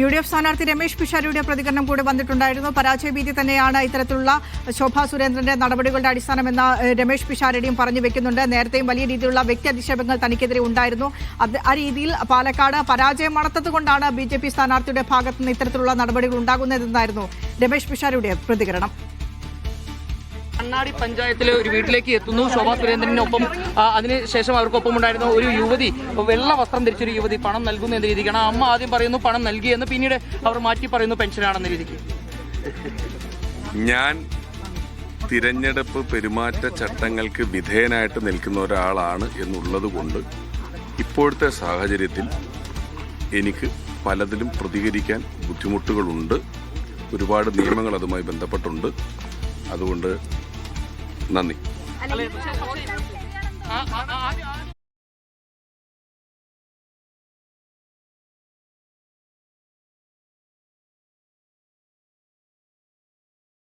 UDF സ്ഥാനാർത്ഥി രമേശ് പിഷാരടിയുടെ പ്രതികരണം കൂടി വന്നിട്ടുണ്ടായിരുന്നു. പരാജയ ഭീതി തന്നെയാണ് ഇത്തരത്തിലുള്ള ശോഭാ സുരേന്ദ്രന്റെ നടപടികളുടെ അടിസ്ഥാനമെന്ന രമേശ് പിഷാരടിയും പറഞ്ഞു വെക്കുന്നുണ്ട്. നേരത്തെയും വലിയ രീതിയിലുള്ള വ്യക്തി അധിക്ഷേപങ്ങൾ തനിക്കെതിരെ ഉണ്ടായിരുന്നു. ആ രീതിയിൽ പാലക്കാട് പരാജയം മണത്തതുകൊണ്ടാണ് BJP സ്ഥാനാർത്ഥിയുടെ ഭാഗത്ത് നിന്ന് ഇത്തരത്തിലുള്ള നടപടികൾ ഉണ്ടാകുന്നതെന്നായിരുന്നു രമേശ് പിഷാരടിയുടെ പ്രതികരണം. കണ്ണാടി പഞ്ചായത്തിലെ ഒരു വീട്ടിലേക്ക് എത്തുന്നു ശോഭാ സുരേന്ദ്രനൊപ്പം. അതിനുശേഷം അവർക്കൊപ്പം ഉണ്ടായിരുന്ന ഒരു യുവതി, വെള്ള വസ്ത്രം ധരിച്ചൊരു യുവതി പണം നൽകുന്നു എന്ന രീതിക്കാണ്. അമ്മ ആദ്യം പറയുന്നു പണം നൽകിയെന്ന്, പിന്നീട് അവർ മാറ്റി പറയുന്നു പെൻഷനാണെന്ന രീതിക്ക്. ഞാൻ തിരഞ്ഞെടുപ്പ് പെരുമാറ്റ ചട്ടങ്ങൾക്ക് വിധേയനായിട്ട് നിൽക്കുന്ന ഒരാളാണ് എന്നുള്ളത് കൊണ്ട് ഇപ്പോഴത്തെ സാഹചര്യത്തിൽ എനിക്ക് പലതിലും പ്രതികരിക്കാൻ ബുദ്ധിമുട്ടുകളുണ്ട്. ഒരുപാട് നിയമങ്ങൾ അതുമായി ബന്ധപ്പെട്ടുണ്ട്. അതുകൊണ്ട് നന്ദി.